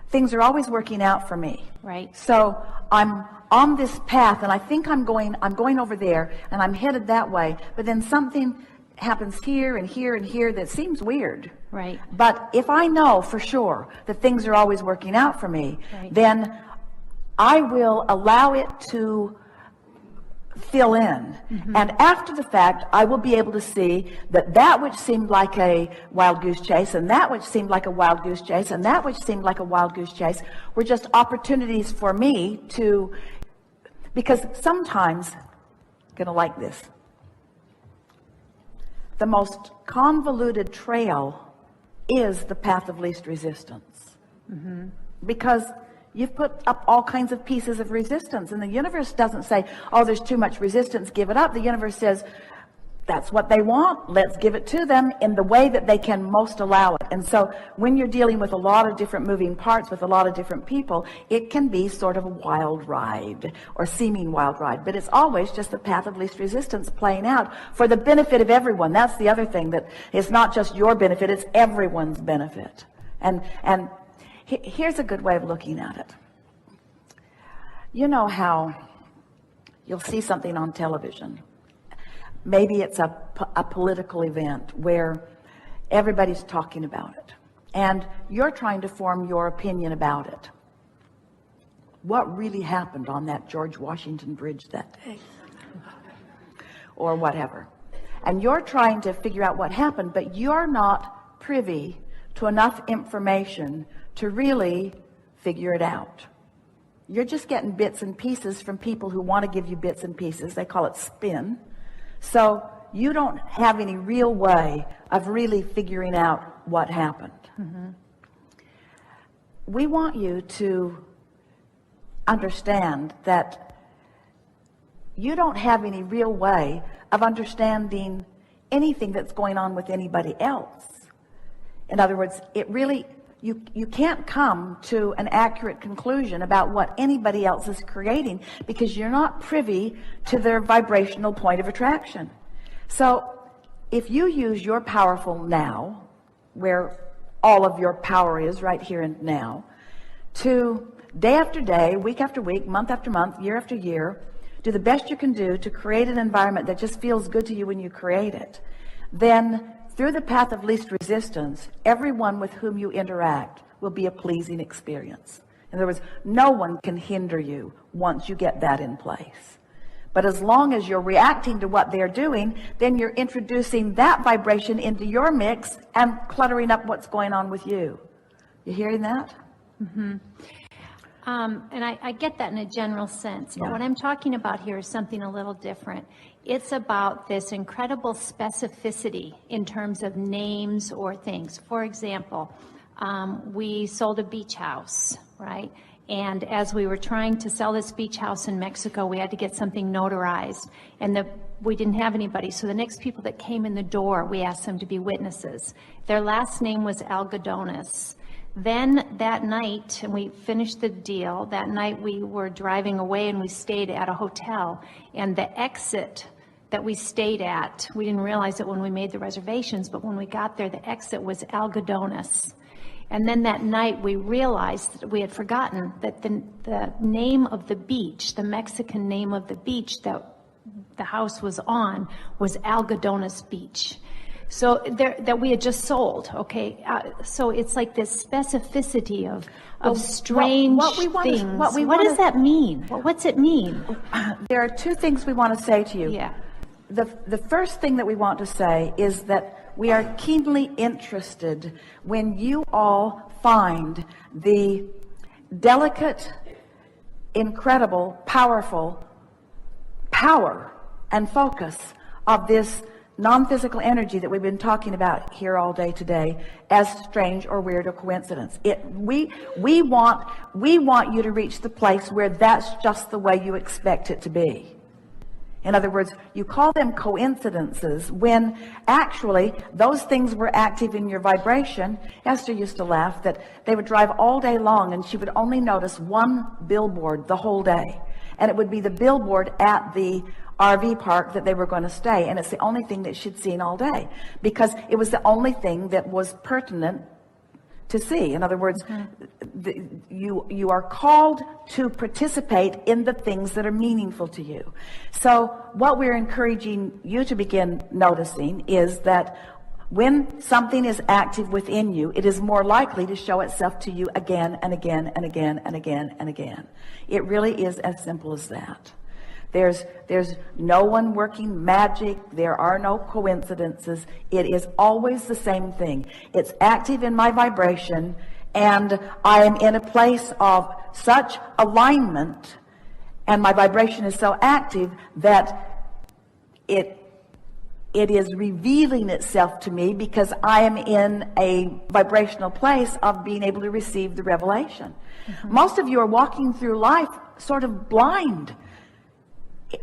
things are always working out for me. Right. So I'm on this path, and I think I'm going over there, and I'm headed that way. But then something happens here and here and here that seems weird. Right. But if I know for sure that things are always working out for me, Right. then I will allow it to fill in. And after the fact, I will be able to see that that which seemed like a wild goose chase, and that which seemed like a wild goose chase, and that which seemed like a wild goose chase were just opportunities for me to, because sometimes, gonna like this, the most convoluted trail is the path of least resistance. Because you've put up all kinds of pieces of resistance, and the universe doesn't say, oh, there's too much resistance, give it up. The universe says, that's what they want, let's give it to them in the way that they can most allow it. And so when you're dealing with a lot of different moving parts with a lot of different people, it can be sort of a wild ride, or seeming wild ride, but it's always just the path of least resistance playing out for the benefit of everyone. That's the other thing, that it's not just your benefit, it's everyone's benefit. And here's a good way of looking at it. You know how you'll see something on television. Maybe it's a political event where everybody's talking about it, and you're trying to form your opinion about it. What really happened on that George Washington Bridge that day? Or whatever. And you're trying to figure out what happened, but you're not privy to enough information to really figure it out. You're just getting bits and pieces from people who want to give you bits and pieces. They call it spin. So you don't have any real way of really figuring out what happened. We want you to understand that you don't have any real way of understanding anything that's going on with anybody else. In other words, it really, you can't come to an accurate conclusion about what anybody else is creating, because you're not privy to their vibrational point of attraction. So if you use your powerful now, where all of your power is right here and now, to day after day, week after week, month after month, year after year, do the best you can do to create an environment that just feels good to you when you create it, then through the path of least resistance, everyone with whom you interact will be a pleasing experience. In other words, no one can hinder you once you get that in place. But as long as you're reacting to what they're doing, then you're introducing that vibration into your mix and cluttering up what's going on with you. You hearing that? And I get that in a general sense, but what I'm talking about here is something a little different. It's about this incredible specificity in terms of names or things. For example, we sold a beach house, right? And as we were trying to sell this beach house in Mexico, we had to get something notarized, and we didn't have anybody. So the next people that came in the door, we asked them to be witnesses. Their last name was Algodones. Then that night, and we finished the deal, that night we were driving away and we stayed at a hotel, and the exit that we stayed at, we didn't realize it when we made the reservations, but when we got there, the exit was Algodones. And then that night we realized that we had forgotten that the name of the beach, the Mexican name of the beach that the house was on, was Algodones Beach. So that we had just sold, okay? So it's like this specificity of strange things. What does that mean? What's it mean? There are two things we want to say to you. Yeah. The first thing that we want to say is that we are keenly interested when you all find the delicate, incredible, powerful power and focus of this non-physical energy that we've been talking about here all day today as strange or weird or coincidence. We want you to reach the place where that's just the way you expect it to be. In other words, you call them coincidences when actually those things were active in your vibration. Esther used to laugh that they would drive all day long and she would only notice one billboard the whole day. And it would be the billboard at the RV park that they were going to stay. And it's the only thing that she'd seen all day, because it was the only thing that was pertinent to see. In other words, you are called to participate in the things that are meaningful to you. So what we're encouraging you to begin noticing is that when something is active within you, it is more likely to show itself to you again and again and again and again and again. It really is as simple as that. There's no one working magic. There are no coincidences. It is always the same thing. It's active in my vibration, and I am in a place of such alignment, and my vibration is so active that it is revealing itself to me because I am in a vibrational place of being able to receive the revelation. Most of you are walking through life sort of blind.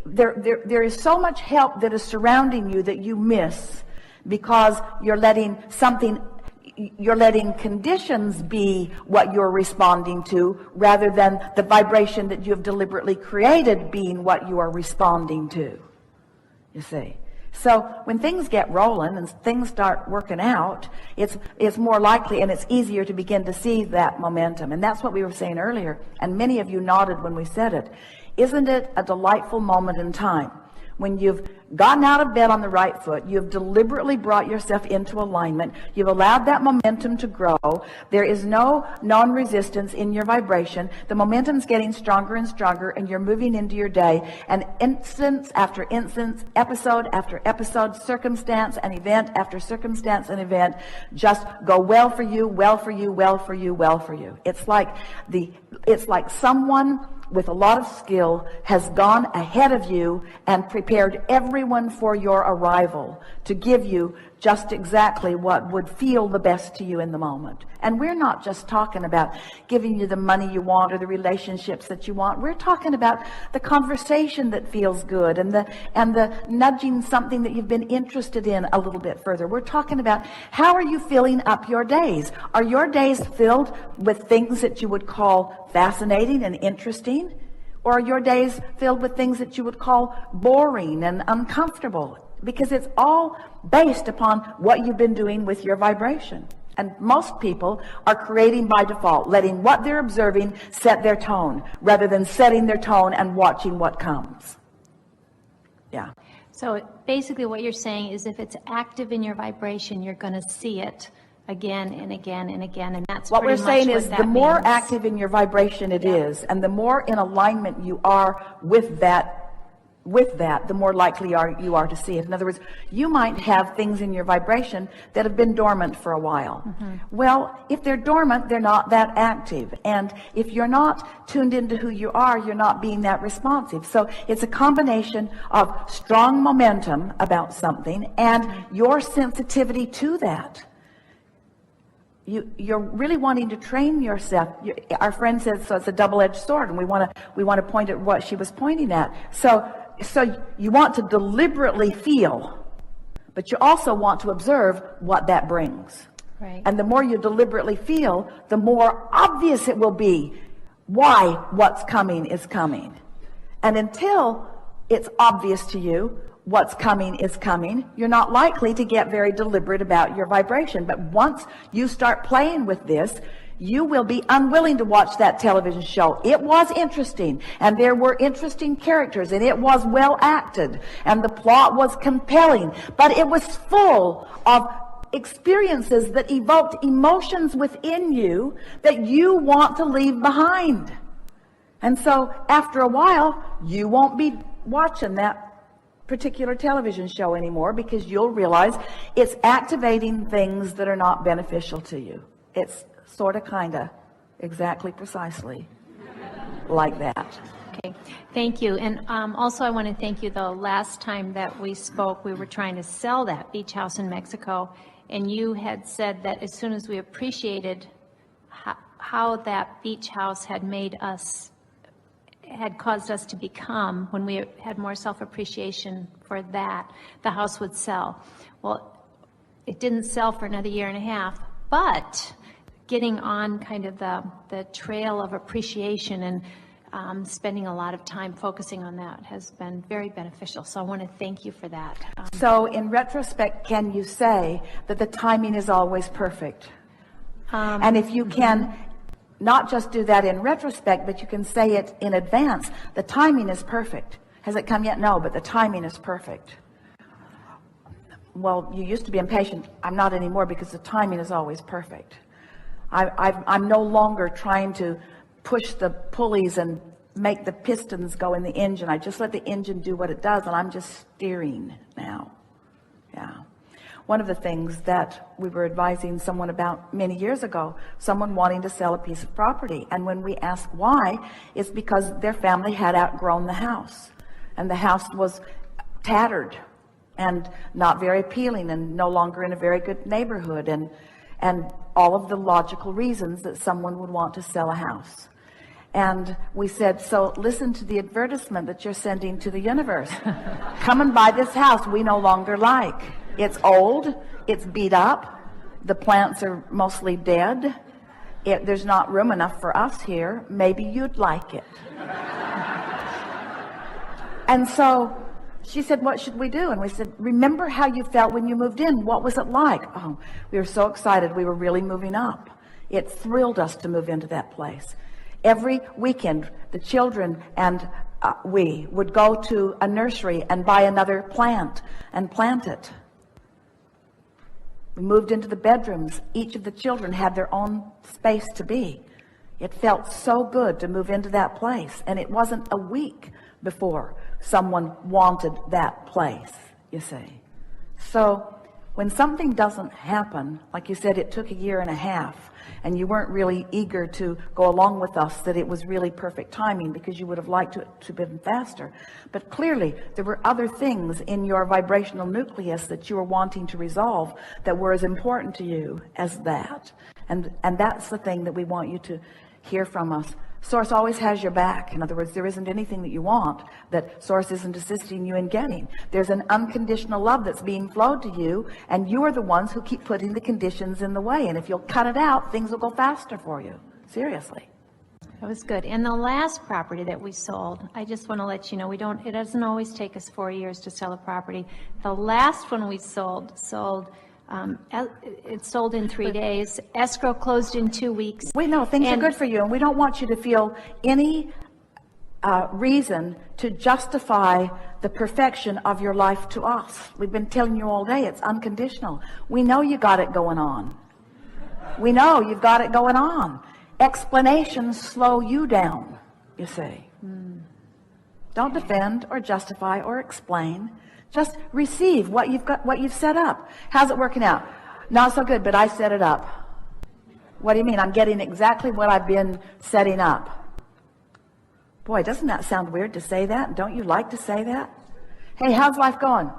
There is so much help that is surrounding you that you miss because you're letting conditions be what you're responding to rather than the vibration that you have deliberately created being what you are responding to. You see? So when things get rolling and things start working out, it's more likely and it's easier to begin to see that momentum. And that's what we were saying earlier. And many of you nodded when we said it. Isn't it a delightful moment in time when you've gotten out of bed on the right foot, you've deliberately brought yourself into alignment, you've allowed that momentum to grow, there is no non-resistance in your vibration, the momentum's getting stronger and stronger, and you're moving into your day, and instance after instance, episode after episode, circumstance and event after circumstance and event just go well for you, well for you, well for you, well for you. It's like someone with a lot of skill has gone ahead of you and prepared everyone for your arrival to give you just exactly what would feel the best to you in the moment. And we're not just talking about giving you the money you want or the relationships that you want. We're talking about the conversation that feels good and the nudging something that you've been interested in a little bit further. We're talking about how are you filling up your days? Are your days filled with things that you would call fascinating and interesting? Or are your days filled with things that you would call boring and uncomfortable? Because it's all based upon what you've been doing with your vibration. And most people are creating by default, letting what they're observing set their tone, rather than setting their tone and watching what comes. Yeah. So basically what you're saying is if it's active in your vibration, you're going to see it again and again and again, and that's what we're saying is the more means. active in your vibration it is, and the more in alignment you are with that, the more likely you are to see it. In other words, you might have things in your vibration that have been dormant for a while. Well, if they're dormant, they're not that active. And if you're not tuned into who you are, you're not being that responsive. So it's a combination of strong momentum about something and your sensitivity to that. You're really wanting to train yourself. Our friend says, so it's a double-edged sword, and we want to point at what she was pointing at. So you want to deliberately feel, but you also want to observe what that brings. Right. And the more you deliberately feel, the more obvious it will be why what's coming is coming. And until it's obvious to you what's coming is coming, you're not likely to get very deliberate about your vibration. But once you start playing with this, you will be unwilling to watch that television show. It was interesting, and there were interesting characters, and it was well acted, and the plot was compelling, but it was full of experiences that evoked emotions within you that you want to leave behind. And so after a while, you won't be watching that particular television show anymore because you'll realize it's activating things that are not beneficial to you. It's sort of, kind of, exactly, precisely like that. Okay, thank you. And also I want to thank you, the last time that we spoke, we were trying to sell that beach house in Mexico, and you had said that as soon as we appreciated how that beach house had caused us to become, when we had more self-appreciation for that, the house would sell. Well, it didn't sell for another year and a half, but getting on kind of the trail of appreciation and spending a lot of time focusing on that has been very beneficial. So I want to thank you for that. So in retrospect, can you say that the timing is always perfect? And if you can not just do that in retrospect, but you can say it in advance, the timing is perfect. Has it come yet? No, but the timing is perfect. Well, you used to be impatient. I'm not anymore because the timing is always perfect. I'm no longer trying to push the pulleys and make the pistons go in the engine. I just let the engine do what it does, and I'm just steering now. Yeah. One of the things that we were advising someone about many years ago, someone wanting to sell a piece of property. And when we asked why, it's because their family had outgrown the house. And the house was tattered and not very appealing and no longer in a very good neighborhood. And all of the logical reasons that someone would want to sell a house. And we said, so listen to the advertisement that you're sending to the universe. Come and buy this house we no longer like. It's old, it's beat up, the plants are mostly dead, there's not room enough for us here, maybe you'd like it. And so she said, what should we do? And we said, remember how you felt when you moved in. What was it like? Oh, we were so excited. We were really moving up. It thrilled us to move into that place. Every weekend, the children and we would go to a nursery and buy another plant and plant it. We moved into the bedrooms. Each of the children had their own space to be. It felt so good to move into that place. And it wasn't a week before someone wanted that place, you see. So when something doesn't happen, like you said, it took 1.5 years, and you weren't really eager to go along with us that it was really perfect timing because you would have liked it to have been faster. But clearly, there were other things in your vibrational nucleus that you were wanting to resolve that were as important to you as that. And that's the thing that we want you to hear from us. Source always has your back. In other words, there isn't anything that you want that Source isn't assisting you in getting. There's an unconditional love that's being flowed to you, and you are the ones who keep putting the conditions in the way. And if you'll cut it out, things will go faster for you. Seriously. That was good. And the last property that we sold, I just want to let you know, it doesn't always take us 4 years to sell a property. The last one we sold it sold in 3 days. Escrow closed in 2 weeks. We know things are good for you, and we don't want you to feel any reason to justify the perfection of your life to us. We've been telling you all day it's unconditional. We know you got it going on. We know you've got it going on. Explanations slow you down, you see. Don't defend or justify or explain. Just receive what you've got, what you've set up. How's it working out? Not so good, but I set it up. What do you mean? I'm getting exactly what I've been setting up. Boy, doesn't that sound weird to say that? Don't you like to say that? Hey, how's life going?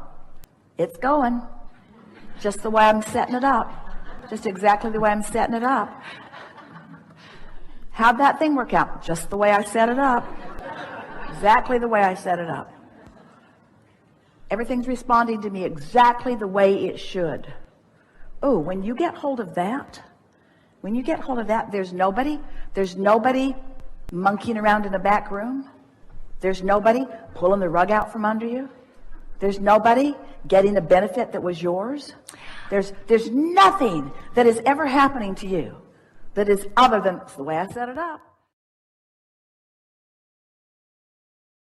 It's going. Just the way I'm setting it up. Just exactly the way I'm setting it up. How'd that thing work out? Just the way I set it up. Exactly the way I set it up. Everything's responding to me exactly the way it should. Oh, when you get hold of that, there's nobody monkeying around in the back room. There's nobody pulling the rug out from under you. There's nobody getting a benefit that was yours. There's nothing that is ever happening to you that is other than it's the way I set it up.